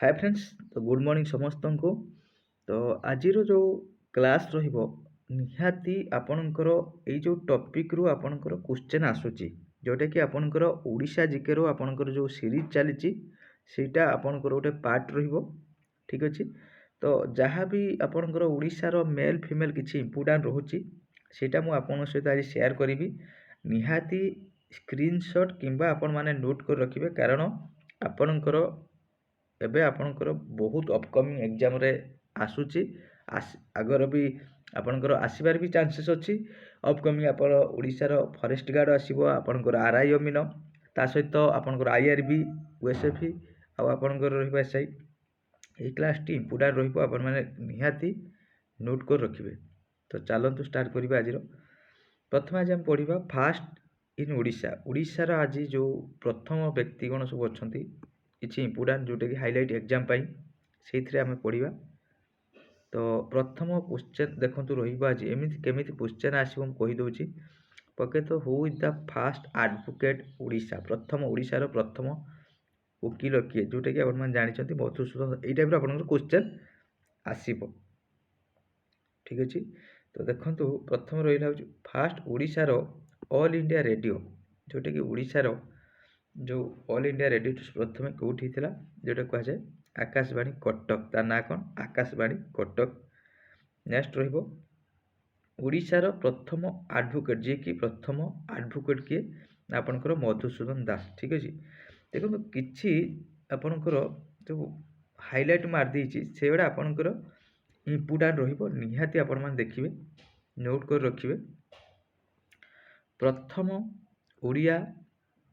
Hi friends, तो good morning समस्त को। तो आज जो क्लास रहिबो निहाती आपणकर ये जो टॉपिक रु आपणकर क्वेश्चन आसुची जोटा कि आपणकर ओडिशा जीके रो आपणकर जो सीरीज चली सेटा आपणकर गोटे पार्ट रहिबो। ठीक अछि। तो जहाँ भी आपणकर ओडिशा रो मेल फीमेल किछि इंपोर्टेंट रहुची सेटा मु आपन सहित आज शेयर करिवि। निहाती स्क्रीनशॉट किंबा आपण माने नोट कर रखिबे, कारण आपणकर एबे आपणकर बहुत अपकमिंग एग्जाम रे आसुची। आगर भी आपणकर आसीबार भी चांसेस अछि। अपकमिंग आपण ओडिशा रो फॉरेस्ट गार्ड आसीबो, आपणकर आरआई अमीन, ता सहित आपणकर आईआरबी, ओएसएफई आ आपणकर रहिबा एसआई। ए क्लास टी इंपोर्टेंट रहिबो, आपण माने निहाती नोट कर रखिबे। तो चलंतु स्टार्ट करिबा। आज प्रथम आज हम पढ़िबा फास्ट इन ओडिशा। ओडिशा रो आज जो प्रथम व्यक्तिगण सब अछंती किछि इंपोर्टेंट जोटा कि हाइलाइट एग्जाम पाई से आम पढ़ा। तो प्रथम क्वेश्चन देखंतु रहिबा आज एमिति केमिति क्वेश्चन आसीबो हम कहि दोछि। पके तो who is the fast advocate Odisha, प्रथम ओडिशा रो प्रथम वकील किए, जोटा कि आपण मान जानिछंती मधुसूदन। एई टाइप रो आपनकर क्वेश्चन आसीबो। ठीक अछि। तो देखंतु प्रथम रहिला फास्ट ओडिशा रो ऑल इंडिया रेडियो, जोटा कि ओडिशा रो जो ऑल इंडिया रेडियो प्रथम कौटी थी जोटा कह जाए आकाशवाणी कटक, तार ना कौन आकाशवाणी कटक। नेक्स्ट रहिबो ओडिशार प्रथम एडवोकेट, जी कि प्रथम एडवोकेट किए आपनकर मधुसूदन दास। ठीक अछि। देखो किछि आपनकर जो हाइलाइट मार देछि सेगुडा आपनकर इंपोर्टेंट रहिबो, निहाती आपण मान देखिबे, नोट कर रखिबे। प्रथम Odia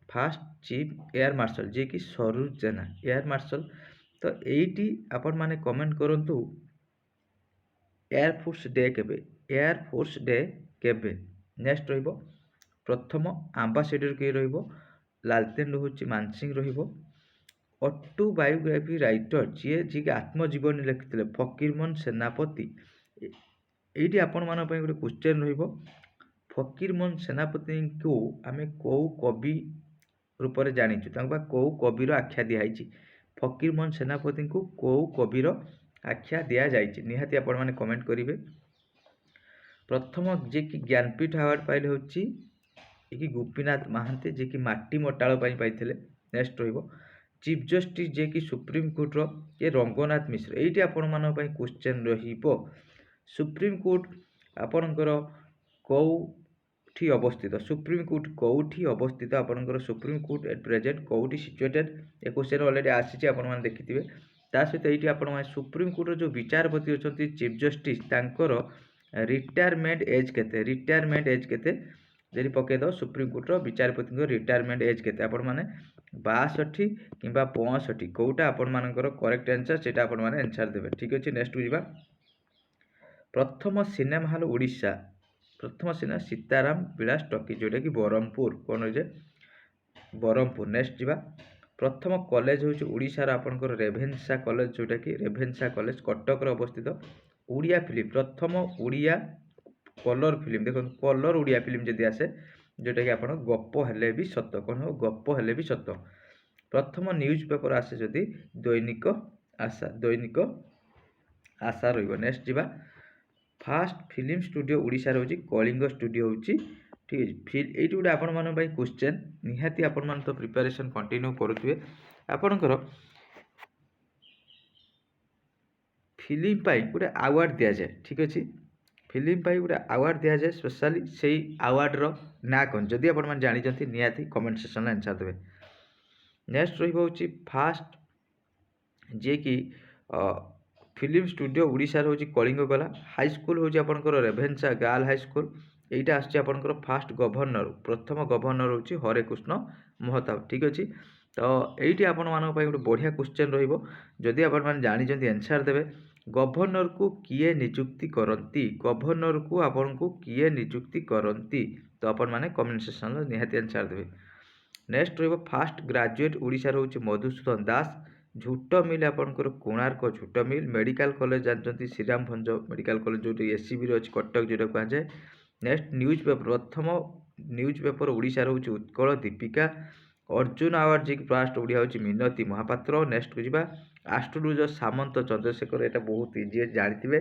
first chief air marshal, जे कि सरोज जेना एयर मार्शल। तो एटी आपण माने कमेंट करंतु एयरफोर्स डे केबे, एयरफोर्स डे केबे। नेक्स्ट रहिबो प्रथम एम्बेसडर के रहिबो लालटेन होची मानसिंह रहिबो। ऑटोबायोग्राफी राइटर जी कि आत्मजीवनी लिखिथिले फकीरमोहन सेनापति। एटी आपण मान पय गोटे क्वेश्चन रहिबो, फकीरमोहन सेनापति को आमे को कवि रूप में जानीचु, कौ कविर आख्या दिखाई। फकीरमोहन सेनापति को कौ कविर आख्या दि जाइए, निहाती आपण माने कमेंट करेंगे। प्रथम जे कि ज्ञानपीठ अवार्ड पाइले होची कि गोपीनाथ महांती, जे कि माटी मटाल पाई। नेक्स्ट रहिबो चीफ जस्टिस, जे कि सुप्रीम कोर्ट रो ये रंगनाथ मिश्र। एटी आपण मान पय क्वेश्चन रहिबो, सुप्रीम कोर्ट आपणकर कौठी अवस्थित, सुप्रीम कोर्ट कौठी अवस्थित, आपणकर सुप्रीम कोर्ट एट प्रेजेंट कौठी सिचुएटेड। ए क्वेश्चन ऑलरेडी आसी आपण माने देखिथिबे। ता सहित एटी आपण माने सुप्रीम कोर्ट जो विचारपति अछंती चीफ जस्टिस तांकर रिटायरमेंट एज केते, रिटायरमेंट एज केते जदि पके दो सुप्रीम कोर्ट रो विचारपति को रिटायरमेंट एज केते आपण माने 62 किंबा 65 कोटा आपण मानकर करेक्ट आंसर सेटा आपण माने आंसर देबे। ठीक अछि। नेक्स्ट जिबा प्रथम सिनेमा हॉल ओडिशा, प्रथम सिनेमा सीताराम विलास टॉकी, जोटा कि बरहमपुर कौन जे बरहमपुर। नेक्स्ट जिबा प्रथम कॉलेज होची ओडिशा आपनकर रेभेन्सा कॉलेज, जोटा कि रेभेन्सा कॉलेज कटक रो अवस्थित। ओडिया फिल्म, प्रथम ओडिया कलर फिल्म, देखो कलर ओडिया फिल्म जदि आसे जोटा कि आपण गप हेले भी सत, कौन हो गप हेले भी सत। प्रथम न्यूज पेपर आसे जदि दैनिक आशा, दैनिक आशा रहिबो। नेक्स्ट जिबा फास्ट फिल्म स्टूडियो ओडिशा होची कलिंग स्टूडियो होची। ठीक है। ये गोटे आपण मान क्वेश्चन, निहाती आपण मान तो प्रिपरेशन कंटिन्यू करुवे। आपणकर फिल्म पाई गोटे अवार्ड दि जाए। ठीक अच्छे। फिल्म पाई गोटे अवार्ड दि जाए, स्पेशली से अवार्ड रो ना कौन जदि आपण मान जानिचंती निहाती कमेंट सेक्शन में आंसर देबे। नेक्स्ट रहिबो होची फास्ट जे कि फिल्म स्टूडियो ओडिशा होची कलिंग कला। हाई स्कूल होची आपनकर रेभेन्सा गर्ल हाई स्कूल। एटा आछि आपनकर फास्ट गवर्नर, प्रथम गवर्नर होची हरे कृष्ण महताब। ठीक अछि। तो एइटी आपण मानक पय गोटे बढ़िया क्वेश्चन रहिबो, जदि आपण मान जानि जंती आंसर देबे। गवर्नर को किए नियुक्ति करंती, गवर्नर को आपण को किए नियुक्ति करंती, तो आपण माने कमेंट सेक्शन में निहाती आंसर देबे। नेक्स्ट रहिबो फास्ट ग्रेजुएट ओडिशा होची मधुसूदन दास। झूट मिल आपनकर कोणार्क झूट मिल। मेडिकल कॉलेज जानते श्रीराम भंज मेडिकल कॉलेज, जो एससीबी अच्छी कटक, जोटा कह जाए। नेक्स्ट न्यूज पेपर, प्रथम न्यूज पेपर ओडिशा होची उत्कल दीपिका। अर्जुन अवार्ड जी फास्ट ओडिया होची मिनती महापात्र। नेक्स्ट को जिबा ଆଷ୍ଟ୍ରୋଲୋଜର ସାମନ୍ତ ଚନ୍ଦ୍ରଶେଖର, ଏଇଟା ବହୁତ ଇଜି ଜାଣିଥିବେ।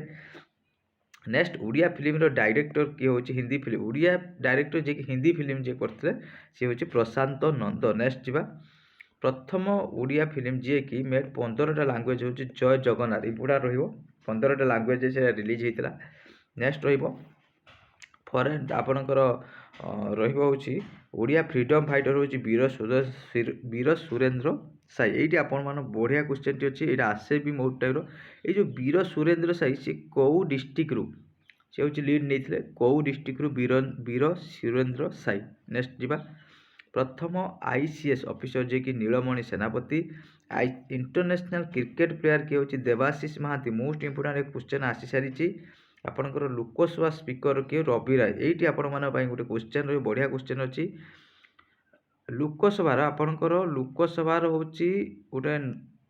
ନେକ୍ସଟ ଓଡ଼ିଆ ଫିଲ୍ମର ଡାଇରେକ୍ଟର କିଏ ହେଉଛି, ହିନ୍ଦୀ ଫିଲ୍ମ ଓଡ଼ିଆ ଡାଇରେକ୍ଟର ଯିଏକି ହିନ୍ଦୀ ଫିଲ୍ମ ଯିଏ କରିଥିଲେ ସିଏ ହେଉଛି ପ୍ରଶାନ୍ତ ନନ୍ଦ। ନେକ୍ସଟ ଯିବା, ପ୍ରଥମ ଓଡ଼ିଆ ଫିଲ୍ମ ଯିଏକି ମେଡ୍ 15ଟା ଲାଙ୍ଗୁଏଜ ହେଉଛି ଜୟ ଜଗନ୍ନାଥ। ଏଗୁଡ଼ା ରହିବ 15ଟା ଲାଙ୍ଗୁଏଜ ସେଟା ରିଲିଜ୍ ହେଇଥିଲା। ନେକ୍ସଟ ରହିବ ଫରେନ୍ ଆପଣଙ୍କର ରହିବ ହେଉଛି ଓଡ଼ିଆ ଫ୍ରିଡ଼ମ୍ ଫାଇଟର ହେଉଛି ବୀର ସୁରେନ୍ଦ୍ର ସାଇ। ଏଇଠି ଆପଣମାନେ ବଢ଼ିଆ କ୍ୱେଶ୍ଚନଟି ଅଛି, ଏଇଟା ଆସେ ବି ବହୁତ ଟାଇପ୍ର। ଏଇ ଯେଉଁ ବୀର ସୁରେନ୍ଦ୍ର ସାଇ ସେ କେଉଁ ଡିଷ୍ଟ୍ରିକ୍ଟରୁ ସେ ହେଉଛି ଲିଡ୍ ନେଇଥିଲେ, କେଉଁ ଡିଷ୍ଟ୍ରିକ୍ଟରୁ ବୀର ସୁରେନ୍ଦ୍ର ସାଇ। ନେକ୍ସଟ ଯିବା, ପ୍ରଥମ ICS ଅଫିସର ଯିଏକି Nilamani Senapati. International cricket player କିଏ ହେଉଛି, Debashish Mohanty. Most important question ଆସିସାରିଛି। ଆପଣଙ୍କର ଲୋକସଭା ସ୍ପିକର କିଏ, ରବି ରାୟ। ଏଇଠି ଆପଣମାନଙ୍କ ପାଇଁ ଗୋଟେ କ୍ୱେଶ୍ଚନ ରହିବ, ବଢ଼ିଆ କ୍ୱେଶ୍ଚନ ଅଛି। ଲୋକସଭାର ଆପଣଙ୍କର ଲୋକସଭାର ହେଉଛି ଗୋଟେ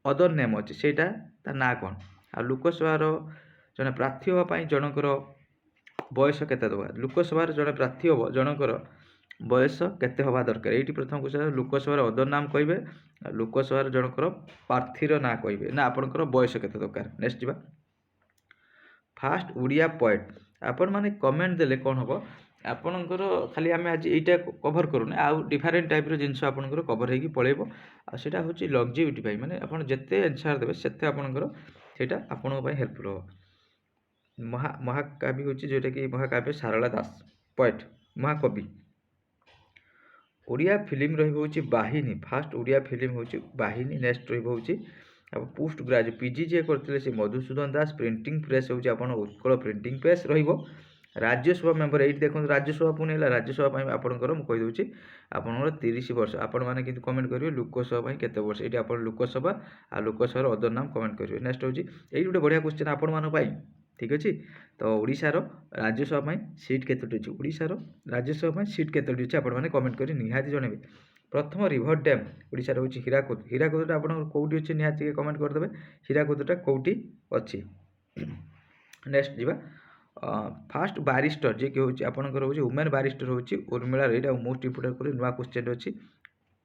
ଅଦର ନେମ୍ ଅଛି, ସେଇଟା ତା ନାଁ କ'ଣ? ଆଉ ଲୋକସଭାର ଜଣେ ପ୍ରାର୍ଥୀ ହେବା ପାଇଁ ଜଣଙ୍କର ବୟସ କେତେ ଦେବା? ଲୋକସଭାର ଜଣେ ପ୍ରାର୍ଥୀ ହେବ ଜଣଙ୍କର ବୟସ କେତେ ହେବା ଦରକାର? ଏଇଠି ପ୍ରଥମ କ୍ୱେଶ୍ଚନ, ଲୋକସଭାର ଅଦର ନାମ କହିବେ, ଲୋକସଭାର ଜଣଙ୍କର ପ୍ରାର୍ଥୀର ନାଁ କହିବେ, ନା ଆପଣଙ୍କର ବୟସ କେତେ ଦରକାର। ନେକ୍ସଟ ଯିବା, ଫାଷ୍ଟ ଓଡ଼ିଆ ପଏଟ୍। ଆପଣମାନେ କମେଣ୍ଟ ଦେଲେ କ'ଣ ହେବ, ଆପଣଙ୍କର ଖାଲି ଆମେ ଆଜି ଏଇଟା କଭର କରୁନେ, ଆଉ ଡିଫରେଣ୍ଟ ଟାଇପ୍ର ଜିନିଷ ଆପଣଙ୍କର କଭର ହେଇକି ପଳେଇବ। ଆଉ ସେଇଟା ହେଉଛି ଲଙ୍ଗଜିଭିଟି ପାଇଁ, ମାନେ ଆପଣ ଯେତେ ଆନ୍ସର ଦେବେ ସେତେ ଆପଣଙ୍କର ସେଇଟା ଆପଣଙ୍କ ପାଇଁ ହେଲ୍ପଫୁଲ୍ ହେବ। ମହାକାବ୍ୟ ହେଉଛି ଯେଉଁଟାକି ମହାକାବ୍ୟ ସାରଳା ଦାସ ପଏଟ୍, ମହାକବି। ଓଡ଼ିଆ ଫିଲ୍ମ ରହିବ ହେଉଛି ବାହିନୀ। ଫାଷ୍ଟ ଓଡ଼ିଆ ଫିଲ୍ମ ହେଉଛି ବାହିନୀ। ନେକ୍ସଟ ରହିବ ହେଉଛି ଆଉ ପୋଷ୍ଟ ଗ୍ରାଜୁଏଟ୍ ପିଜି ଯିଏ କରିଥିଲେ ସେ ମଧୁସୂଦନ ଦାସ। ପ୍ରିଣ୍ଟିଂ ପ୍ରେସ୍ ହେଉଛି ଆପଣ ଉତ୍କଳ ପ୍ରିଣ୍ଟିଂ ପ୍ରେସ୍ ରହିବ। ରାଜ୍ୟସଭା ମେମ୍ବର, ଏଇଠି ଦେଖନ୍ତୁ ରାଜ୍ୟସଭା ପୁଣି ହେଲା, ରାଜ୍ୟସଭା ପାଇଁ ଆପଣଙ୍କର ମୁଁ କହିଦେଉଛି ଆପଣଙ୍କର 30 ବର୍ଷ। ଆପଣମାନେ କିନ୍ତୁ କମେଣ୍ଟ କରିବେ ଲୋକସଭା ପାଇଁ କେତେ ବର୍ଷ, ଏଇଠି ଆପଣ ଲୋକସଭା ଆଉ ଲୋକସଭାର ଅଦର ନାମ କମେଣ୍ଟ କରିବେ। ନେକ୍ସଟ ହେଉଛି ଏଇଠି ଗୋଟେ ବଢ଼ିଆ କ୍ୱେଶ୍ଚନ୍ ଆପଣମାନଙ୍କ ପାଇଁ, ଠିକ୍ ଅଛି। ତ ଓଡ଼ିଶାର ରାଜ୍ୟସଭା ପାଇଁ ସିଟ୍ କେତୋଟି ଅଛି, ଓଡ଼ିଶାର ରାଜ୍ୟସଭା ପାଇଁ ସିଟ୍ କେତୋଟି ଅଛି ଆପଣମାନେ କମେଣ୍ଟ କରି ନିହାତି ଜଣାଇବେ। ପ୍ରଥମ ରିଭର ଡ୍ୟାମ୍ ଓଡ଼ିଶାର ହେଉଛି ହୀରାକୁଦ। ହୀରାକୁଦଟା ଆପଣଙ୍କର କେଉଁଠି ଅଛି ନିହାତି ଟିକେ କମେଣ୍ଟ କରିଦେବେ, ହୀରାକୁଦଟା କେଉଁଠି ଅଛି। ନେକ୍ସଟ ଯିବା, ଫାଷ୍ଟ ବାରିଷ୍ଟର ଯିଏକି ହେଉଛି ଆପଣଙ୍କର ହେଉଛି ଓମେନ୍ ବାରିଷ୍ଟର ହେଉଛି ଉର୍ମିଳା। ଏଇଟା ମୋଷ୍ଟ ଇମ୍ପୋର୍ଟାଣ୍ଟ କରି ନୂଆ କ୍ୱେଶ୍ଚନ ଅଛି।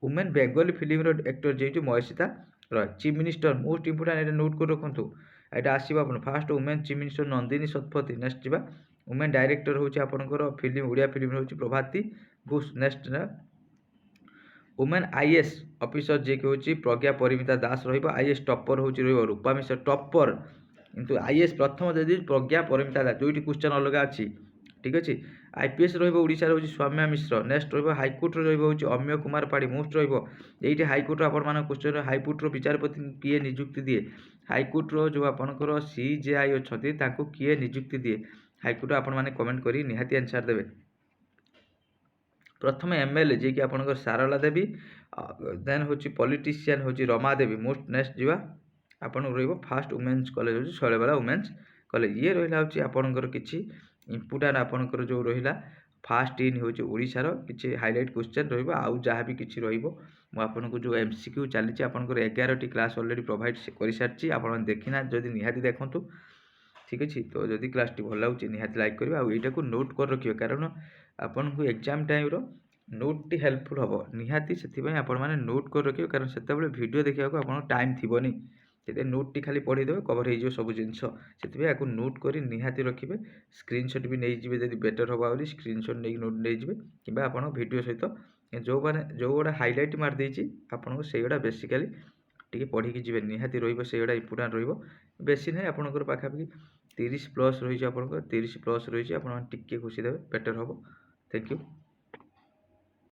ଓମେନ୍ ବେଙ୍ଗଲୀ ଫିଲ୍ମର ଆକ୍ଟର ଯିଏ Mahesita Roy. Chief minister most important, ଏଇଟା ନୋଟ୍ କରି ରଖନ୍ତୁ, ଏଇଟା ଆସିବ ଆପଣ। First women chief minister Nandini Satpathy. Next ଯିବା, ଓମେନ୍ ଡାଇରେକ୍ଟର ହେଉଛି ଆପଣଙ୍କର ଫିଲ୍ମ ଓଡ଼ିଆ ଫିଲ୍ମ ହେଉଛି Prabhati Ghosh. Next women IAS officer ଯିଏକି ହେଉଛି ପ୍ରଜ୍ଞା ପରିମିତା ଦାସ ରହିବ। IAS ଟପର ହେଉଛି ରହିବ ରୂପା ମିଶ୍ର, ଟପର। କିନ୍ତୁ IAS ପ୍ରଥମ ଯଦି ପ୍ରଜ୍ଞା ପରିମିତା ଦାସ, ଦୁଇଟି କ୍ୱେଶ୍ଚନ ଅଲଗା ଅଛି, ଠିକ୍ ଅଛି। IPS ରହିବ ଓଡ଼ିଶାର ହେଉଛି ସୌମ୍ୟା ମିଶ୍ର। ନେକ୍ସଟ ରହିବ ହାଇକୋର୍ଟର ରହିବ ହେଉଛି ଅମୀୟ କୁମାର ପାଢ଼ୀ, ମୋଷ୍ଟ ରହିବ। ଏଇଠି ହାଇକୋର୍ଟର ଆପଣମାନଙ୍କ କ୍ୱେଶ୍ଚନ, ହାଇକୋର୍ଟର ବିଚାରପତି କିଏ ନିଯୁକ୍ତି ଦିଏ, ହାଇକୋର୍ଟର ଯେଉଁ ଆପଣଙ୍କର CJI ଅଛନ୍ତି ତାଙ୍କୁ କିଏ ନିଯୁକ୍ତି ଦିଏ, ହାଇକୋର୍ଟ ଆପଣମାନେ କମେଣ୍ଟ କରି ନିହାତି ଆନ୍ସର ଦେବେ। ପ୍ରଥମେ MLA ଯିଏକି ଆପଣଙ୍କର ସାରଳା ଦେବୀ, ଦେନ୍ ହେଉଛି ପଲିଟିସିଆନ୍ ହେଉଛି ରମା ଦେବୀ। ମୋଷ୍ଟ ନେକ୍ସଟ ଯିବା ଆପଣଙ୍କୁ ରହିବ ଫାଷ୍ଟ ଓମେନ୍ସ କଲେଜ ହେଉଛି ଶୈଳବାଳା ଓମେନ୍ସ କଲେଜ। ଇଏ ରହିଲା ହେଉଛି ଆପଣଙ୍କର କିଛି ଇମ୍ପୋର୍ଟାଣ୍ଟ ଆପଣଙ୍କର ଯେଉଁ ରହିଲା ଫାଷ୍ଟ ଇନ୍ ହେଉଛି ଓଡ଼ିଶାର କିଛି ହାଇଲାଇଟ୍ କ୍ୱେଶ୍ଚନ୍ ରହିବ। ଆଉ ଯାହା ବି କିଛି ରହିବ ମୁଁ ଆପଣଙ୍କୁ ଯେଉଁ MCQ ଚାଲିଛି ଆପଣଙ୍କର 11ଟି କ୍ଲାସ୍ ଅଲରେଡ଼ି ପ୍ରୋଭାଇଡ଼ କରିସାରିଛି, ଆପଣ ଦେଖିନାହାନ୍ତି ଯଦି ନିହାତି ଦେଖନ୍ତୁ, ଠିକ୍ ଅଛି। ତ ଯଦି କ୍ଲାସ୍ଟି ଭଲ ଲାଗୁଛି ନିହାତି ଲାଇକ୍ କରିବେ, ଆଉ ଏଇଟାକୁ ନୋଟ୍ କରି ରଖିବେ, କାରଣ ଆପଣଙ୍କୁ ଏକ୍ଜାମ୍ ଟାଇମ୍ର ନୋଟ୍ଟି ହେଲ୍ପଫୁଲ୍ ହେବ ନିହାତି। ସେଥିପାଇଁ ଆପଣମାନେ ନୋଟ୍ କରି ରଖିବେ, କାରଣ ସେତେବେଳେ ଭିଡ଼ିଓ ଦେଖିବାକୁ ଆପଣଙ୍କ ଟାଇମ୍ ଥିବନି, ସେଥିପାଇଁ ନୋଟ୍ଟି ଖାଲି ପଢ଼ିଦେବେ କଭର ହେଇଯିବ ସବୁ ଜିନିଷ। ସେଥିପାଇଁ ଆକୁ ନୋଟ୍ କରି ନିହାତି ରଖିବେ, ସ୍କ୍ରିନଶଟ୍ ବି ନେଇଯିବେ ଯଦି ବେଟର୍ ହେବ ବୋଲି ସ୍କ୍ରିନଶଟ୍ ନେଇକି ନୋଟ୍ ନେଇଯିବେ, କିମ୍ବା ଆପଣ ଭିଡ଼ିଓ ସହିତ ଯେଉଁଗୁଡ଼ା ହାଇଲାଇଟ୍ ମାରିଦେଇଛି ଆପଣଙ୍କୁ ସେଇଗୁଡ଼ା ବେସିକାଲି ଟିକେ ପଢ଼ିକି ଯିବେ, ନିହାତି ରହିବ ସେଇଗୁଡ଼ା ଇମ୍ପୋର୍ଟାଣ୍ଟ ରହିବ। ବେଶୀ ନାହିଁ ଆପଣଙ୍କର ପାଖାପାଖି 30+ ରହିଛି, ଆପଣଙ୍କର 30+ ରହିଛି, ଆପଣମାନେ ଟିକେ ଖୁସି ଦେବେ ବେଟର୍ ହେବ। Thank you.